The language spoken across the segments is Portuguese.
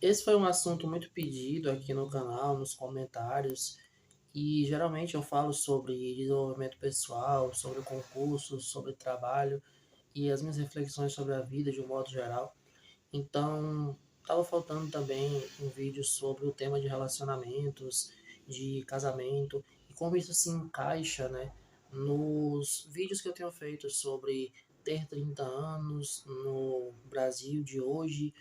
Esse foi um assunto muito pedido aqui no canal, nos comentários, e geralmente eu falo sobre desenvolvimento pessoal, sobre concursos, sobre trabalho e as minhas reflexões sobre a vida de um modo geral. Então, estava faltando também um vídeo sobre o tema de relacionamentos, de casamento e como isso se encaixa, né, nos vídeos que eu tenho feito sobre ter 30 anos no Brasil de hoje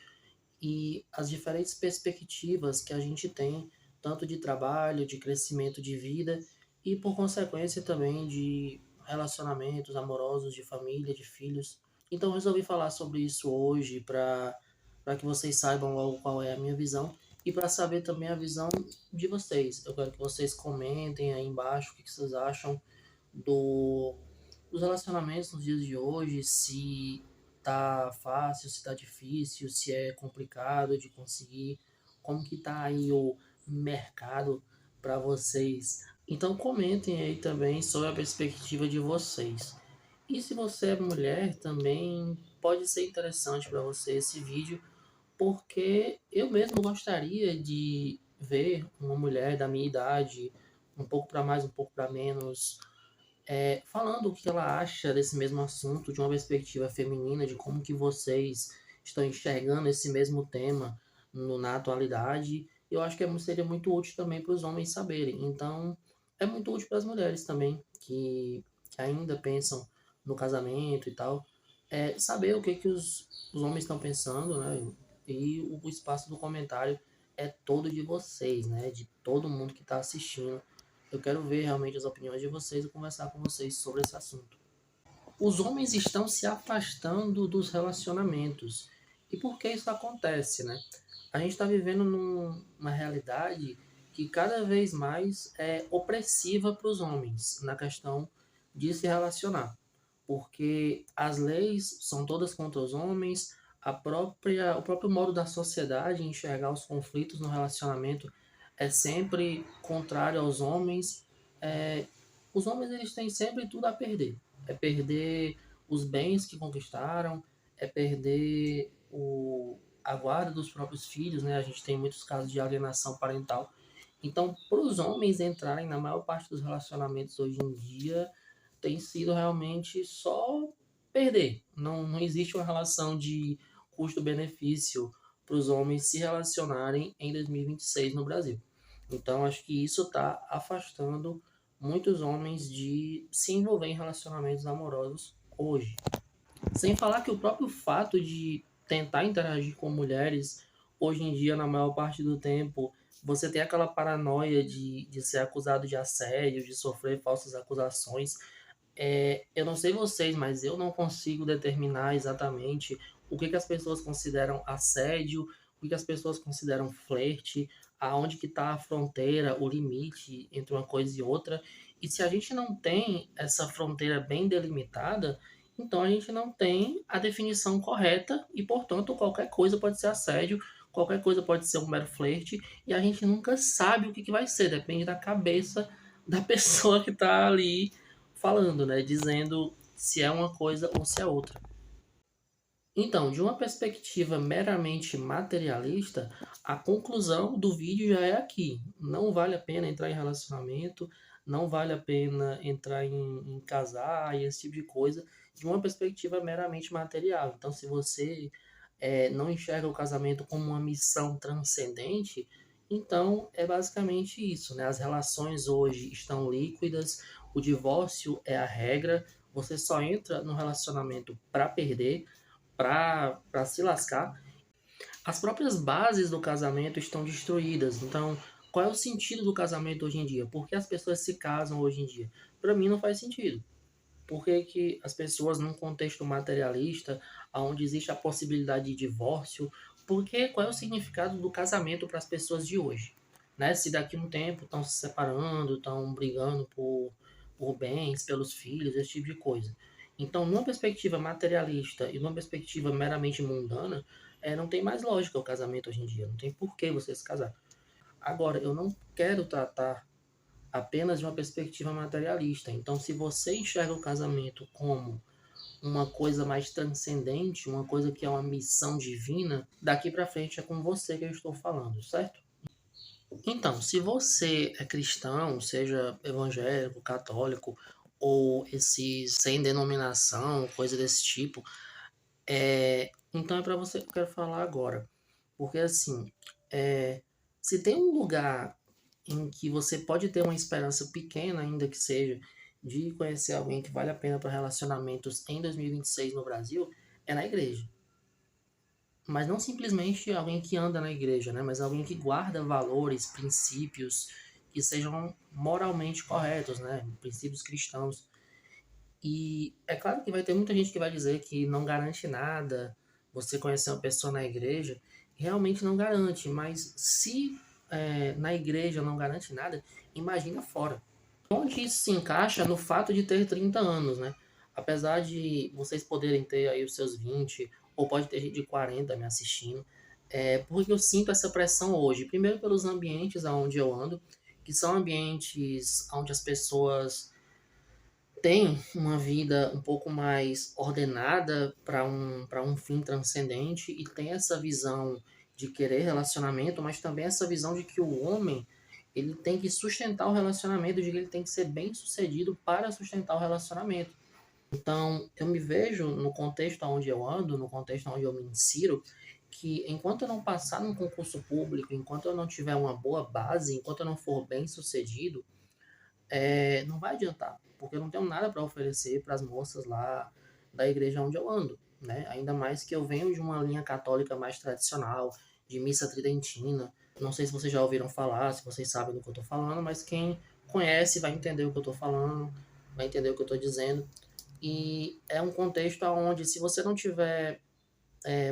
e as diferentes perspectivas que a gente tem, tanto de trabalho, de crescimento de vida e, por consequência, também de relacionamentos amorosos, de família, de filhos. Então, eu resolvi falar sobre isso hoje para que vocês saibam logo qual é a minha visão e para saber também a visão de vocês. Eu quero que vocês comentem aí embaixo o que vocês acham do, dos relacionamentos nos dias de hoje, se tá fácil, se tá difícil, se é complicado de conseguir, como que tá aí o mercado para vocês. Então comentem aí também sobre a perspectiva de vocês. E se você é mulher também pode ser interessante para você esse vídeo, porque eu mesmo gostaria de ver uma mulher da minha idade, um pouco para mais, um pouco para menos, falando o que ela acha desse mesmo assunto de uma perspectiva feminina, de como que vocês estão enxergando esse mesmo tema na atualidade. Eu acho que seria muito útil também para os homens saberem. Então, é muito útil para as mulheres também, que ainda pensam no casamento e tal, saber o que, que os homens estão pensando, né? E o espaço do comentário é todo de vocês, né? De todo mundo que está assistindo. Eu quero ver realmente as opiniões de vocês e conversar com vocês sobre esse assunto. Os homens estão se afastando dos relacionamentos. E por que isso acontece, né? A gente está vivendo numa realidade que cada vez mais é opressiva para os homens na questão de se relacionar. Porque as leis são todas contra os homens, o próprio modo da sociedade enxergar os conflitos no relacionamento é sempre contrário aos homens. É, os homens eles têm sempre tudo a perder. É perder os bens que conquistaram, é perder a guarda dos próprios filhos, né? A gente tem muitos casos de alienação parental. Então, para os homens entrarem na maior parte dos relacionamentos hoje em dia, tem sido realmente só perder. Não existe uma relação de custo-benefício para os homens se relacionarem em 2026 no Brasil. Então, acho que isso está afastando muitos homens de se envolver em relacionamentos amorosos hoje. Sem falar que o próprio fato de tentar interagir com mulheres, hoje em dia, na maior parte do tempo, você tem aquela paranoia de ser acusado de assédio, de sofrer falsas acusações. Eu não sei vocês, mas eu não consigo determinar exatamente o que as pessoas consideram assédio, o que as pessoas consideram flerte, aonde que está a fronteira, o limite entre uma coisa e outra. E se a gente não tem essa fronteira bem delimitada, então a gente não tem a definição correta e, portanto, qualquer coisa pode ser assédio, qualquer coisa pode ser um mero flerte, e a gente nunca sabe o que vai ser, depende da cabeça da pessoa que está ali falando, né? Dizendo se é uma coisa ou se é outra. Então, de uma perspectiva meramente materialista, a conclusão do vídeo já é aqui. Não vale a pena entrar em relacionamento, não vale a pena entrar em casar e esse tipo de coisa, de uma perspectiva meramente material. Então, se você não enxerga o casamento como uma missão transcendente, então é basicamente isso, né? As relações hoje estão líquidas, o divórcio é a regra, você só entra no relacionamento para perder, para se lascar. As próprias bases do casamento estão destruídas. Então, qual é o sentido do casamento hoje em dia? Por que as pessoas se casam hoje em dia? Para mim não faz sentido. Por que, que as pessoas, num contexto materialista, onde existe a possibilidade de divórcio, qual é o significado do casamento para as pessoas de hoje? Né? Se daqui a um tempo estão se separando, estão brigando por bens, pelos filhos, esse tipo de coisa. Então, numa perspectiva materialista e numa perspectiva meramente mundana, não tem mais lógica o casamento hoje em dia, não tem por que você se casar. Agora, eu não quero tratar apenas de uma perspectiva materialista. Então, se você enxerga o casamento como uma coisa mais transcendente, uma coisa que é uma missão divina, daqui para frente é com você que eu estou falando, certo? Então, se você é cristão, seja evangélico, católico, ou esse sem denominação, coisa desse tipo, então é para você que eu quero falar agora. Porque assim, se tem um lugar em que você pode ter uma esperança pequena, ainda que seja, de conhecer alguém que vale a pena para relacionamentos em 2026 no Brasil, é na igreja. Mas não simplesmente alguém que anda na igreja, né? Mas alguém que guarda valores, princípios que sejam moralmente corretos, né? Princípios cristãos. E é claro que vai ter muita gente que vai dizer que não garante nada. Você conhecer uma pessoa na igreja, realmente não garante. Mas se na igreja não garante nada, imagina fora. Onde isso se encaixa no fato de ter 30 anos, né? Apesar de vocês poderem ter aí os seus 20, ou pode ter gente de 40 me assistindo, porque eu sinto essa pressão hoje. Primeiro pelos ambientes onde eu ando, que são ambientes onde as pessoas têm uma vida um pouco mais ordenada para um fim transcendente e tem essa visão de querer relacionamento, mas também essa visão de que o homem ele tem que sustentar o relacionamento, de que ele tem que ser bem sucedido para sustentar o relacionamento. Então, eu me vejo no contexto onde eu ando, no contexto onde eu me insiro, que enquanto eu não passar num concurso público, enquanto eu não tiver uma boa base, enquanto eu não for bem sucedido, não vai adiantar, porque eu não tenho nada para oferecer para as moças lá da igreja onde eu ando, né? Ainda mais que eu venho de uma linha católica mais tradicional, de missa tridentina. Não sei se vocês já ouviram falar, se vocês sabem do que eu estou falando, mas quem conhece vai entender o que eu estou falando, vai entender o que eu estou dizendo. E é um contexto onde, se você não tiver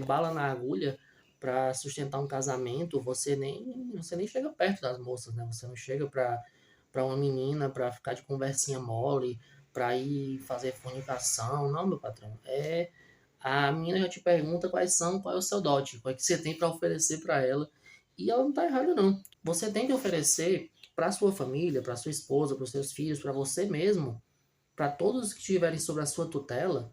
bala na agulha para sustentar um casamento, você nem chega perto das moças, né? Você não chega para uma menina para ficar de conversinha mole, para ir fazer fornicação. Não, meu patrão. A menina já te pergunta qual é o seu dote, qual é que você tem para oferecer para ela. E ela não tá errada não. Você tem que oferecer para sua família, para sua esposa, para os seus filhos, para você mesmo, para todos que estiverem sob a sua tutela,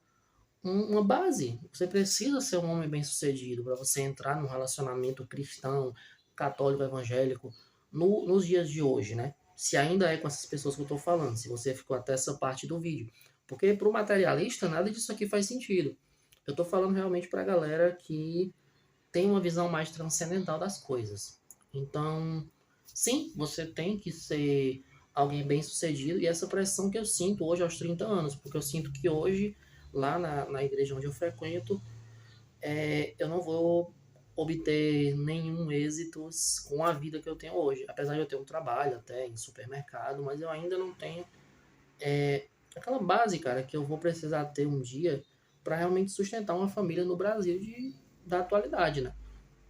uma base. Você precisa ser um homem bem-sucedido para você entrar num relacionamento cristão, católico, evangélico, nos dias de hoje, né? Se ainda é com essas pessoas que eu estou falando, se você ficou até essa parte do vídeo. Porque para o materialista, nada disso aqui faz sentido. Eu estou falando realmente para a galera que tem uma visão mais transcendental das coisas. Então, sim, você tem que ser alguém bem sucedido, e essa pressão que eu sinto hoje aos 30 anos, porque eu sinto que hoje, lá na igreja onde eu frequento, eu não vou obter nenhum êxito com a vida que eu tenho hoje. Apesar de eu ter um trabalho até em supermercado, mas eu ainda não tenho aquela base, cara, que eu vou precisar ter um dia para realmente sustentar uma família no Brasil da atualidade, né?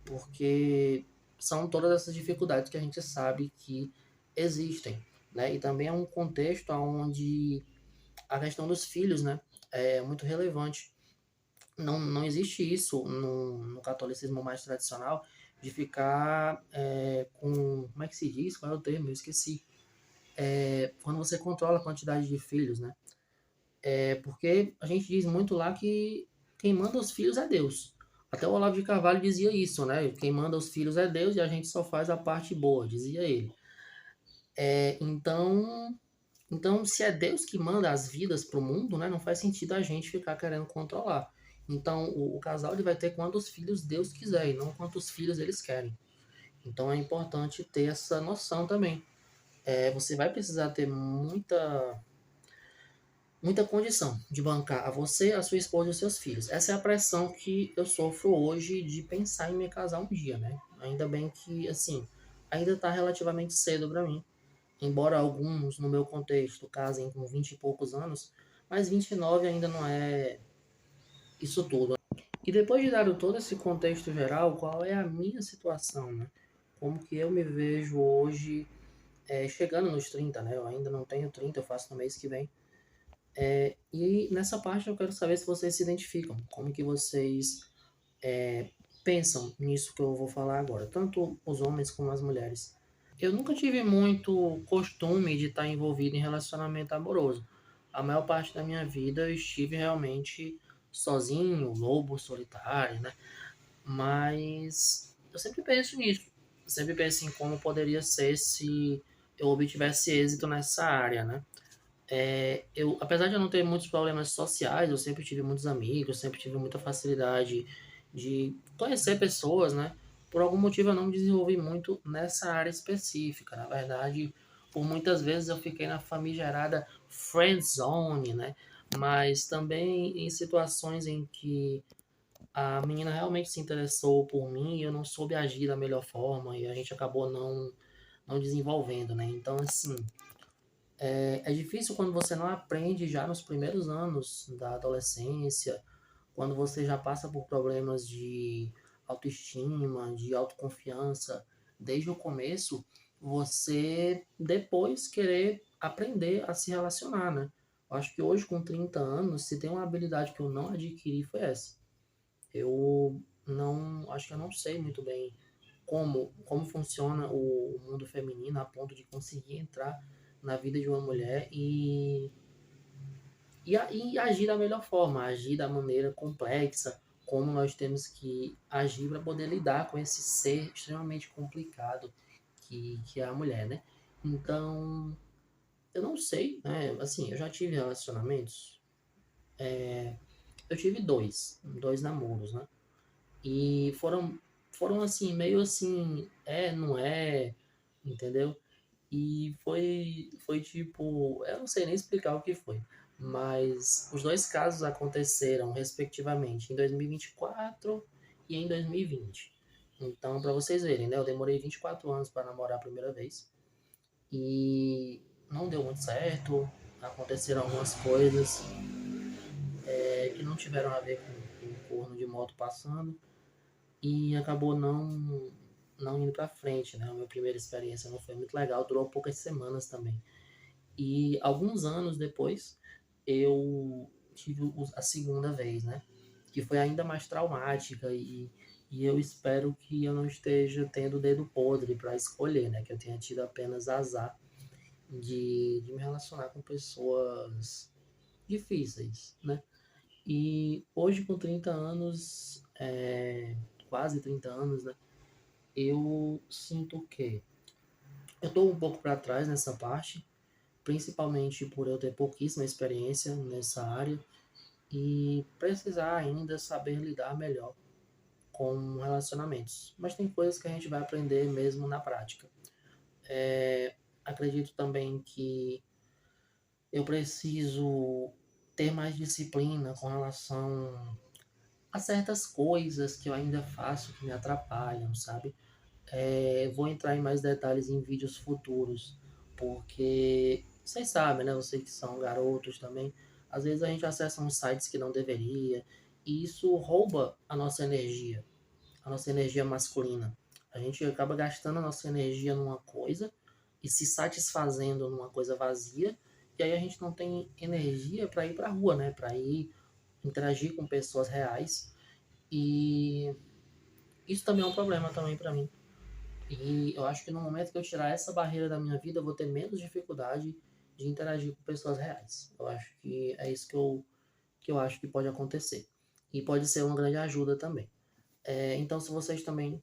Porque são todas essas dificuldades que a gente sabe que existem, né? E também é um contexto onde a questão dos filhos, né, é muito relevante. Não existe isso no catolicismo mais tradicional de ficar com, como é que se diz? Qual é o termo? Eu esqueci. Quando você controla a quantidade de filhos, né? Porque a gente diz muito lá que quem manda os filhos é Deus. Até o Olavo de Carvalho dizia isso, né? Quem manda os filhos é Deus e a gente só faz a parte boa, dizia ele. Então, se é Deus que manda as vidas para o mundo, né, não faz sentido a gente ficar querendo controlar. Então, o casal ele vai ter quantos filhos Deus quiser e não quantos filhos eles querem. Então, é importante ter essa noção também. Você vai precisar ter muita condição de bancar a você, a sua esposa e os seus filhos. Essa é a pressão que eu sofro hoje de pensar em me casar um dia, né? Ainda bem que, assim, ainda está relativamente cedo para mim. Embora alguns, no meu contexto, casem com 20 e poucos anos, mas 29 ainda não é isso tudo. E depois de dar todo esse contexto geral, qual é a minha situação, né? Como que eu me vejo hoje, chegando nos 30, né? Eu ainda não tenho 30, eu faço no mês que vem. E nessa parte eu quero saber se vocês se identificam, como que vocês pensam nisso que eu vou falar agora, tanto os homens como as mulheres. Eu nunca tive muito costume de estar envolvido em relacionamento amoroso. A maior parte da minha vida eu estive realmente sozinho, lobo solitário, né? Mas eu sempre penso nisso. Eu sempre penso em como poderia ser se eu obtivesse êxito nessa área, né? Apesar de eu não ter muitos problemas sociais, eu sempre tive muitos amigos, sempre tive muita facilidade de conhecer pessoas, né? Por algum motivo eu não me desenvolvi muito nessa área específica. Na verdade, por muitas vezes eu fiquei na famigerada friend zone, né? Mas também em situações em que a menina realmente se interessou por mim e eu não soube agir da melhor forma e a gente acabou não desenvolvendo, né? Então, assim, é difícil quando você não aprende já nos primeiros anos da adolescência, quando você já passa por problemas de autoestima, de autoconfiança desde o começo, você depois querer aprender a se relacionar, né? Eu acho que hoje, com 30 anos, se tem uma habilidade que eu não adquiri, foi essa. Eu acho que eu não sei muito bem como funciona o mundo feminino a ponto de conseguir entrar na vida de uma mulher e agir da melhor forma, agir da maneira complexa, como nós temos que agir para poder lidar com esse ser extremamente complicado que é a mulher, né? Então, eu não sei, né? Assim, eu já tive relacionamentos, eu tive dois namoros, né? E foram assim, meio assim, não é, entendeu? E foi tipo, eu não sei nem explicar o que foi, mas os dois casos aconteceram respectivamente em 2024 e em 2020. Então, para vocês verem, né, eu demorei 24 anos para namorar a primeira vez e não deu muito certo, aconteceram algumas coisas que não tiveram a ver com o corno de moto passando e acabou não indo para frente, né? A minha primeira experiência não foi muito legal, durou poucas semanas também. E alguns anos depois, eu tive a segunda vez, né? Que foi ainda mais traumática e eu espero que eu não esteja tendo o dedo podre para escolher, né? Que eu tenha tido apenas azar de me relacionar com pessoas difíceis, né? E hoje, com 30 anos, quase 30 anos, né? Eu sinto que eu estou um pouco para trás nessa parte, principalmente por eu ter pouquíssima experiência nessa área e precisar ainda saber lidar melhor com relacionamentos. Mas tem coisas que a gente vai aprender mesmo na prática. Acredito também que eu preciso ter mais disciplina com relação a certas coisas que eu ainda faço que me atrapalham, sabe? Vou entrar em mais detalhes em vídeos futuros, porque vocês sabem, né? Vocês que são garotos também, às vezes a gente acessa uns sites que não deveria, e isso rouba a nossa energia masculina. A gente acaba gastando a nossa energia numa coisa e se satisfazendo numa coisa vazia, e aí a gente não tem energia para ir para a rua, né? Para ir interagir com pessoas reais, e isso também é um problema também para mim. E eu acho que no momento que eu tirar essa barreira da minha vida, eu vou ter menos dificuldade de interagir com pessoas reais. Eu acho que é isso que eu acho que pode acontecer. E pode ser uma grande ajuda também. Então, se vocês também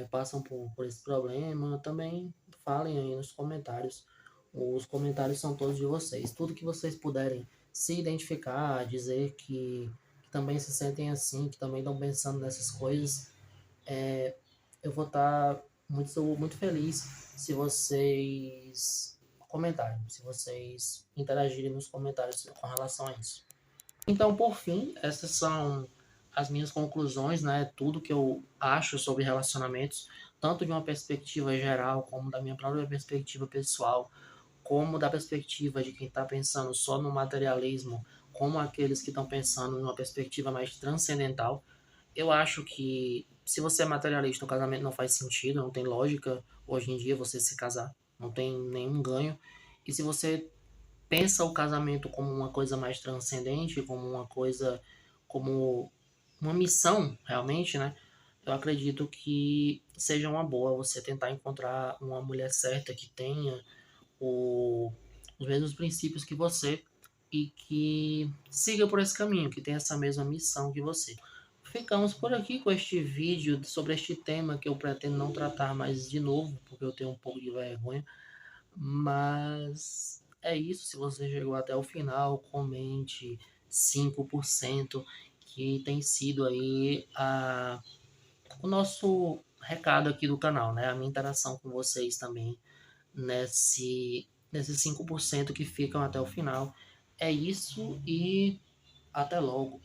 passam por esse problema, também falem aí nos comentários. Os comentários são todos de vocês. Tudo que vocês puderem se identificar, dizer que também se sentem assim, que também estão pensando nessas coisas, eu vou estar muito feliz se vocês comentarem, se vocês interagirem nos comentários com relação a isso. Então, por fim, essas são as minhas conclusões, né? Tudo que eu acho sobre relacionamentos, tanto de uma perspectiva geral, como da minha própria perspectiva pessoal, como da perspectiva de quem está pensando só no materialismo, como aqueles que estão pensando numa perspectiva mais transcendental. Eu acho que se você é materialista, o casamento não faz sentido, não tem lógica hoje em dia você se casar, não tem nenhum ganho. E se você pensa o casamento como uma coisa mais transcendente, como uma coisa, como uma missão realmente, né? Eu acredito que seja uma boa você tentar encontrar uma mulher certa que tenha o, os mesmos princípios que você, e que siga por esse caminho, que tem essa mesma missão que você. Ficamos por aqui com este vídeo sobre este tema que eu pretendo não tratar mais de novo, porque eu tenho um pouco de vergonha. Mas é isso. Se você chegou até o final, comente 5%, que tem sido aí o nosso recado aqui do canal, né? A minha interação com vocês também nesses 5% que ficam até o final. É isso e até logo.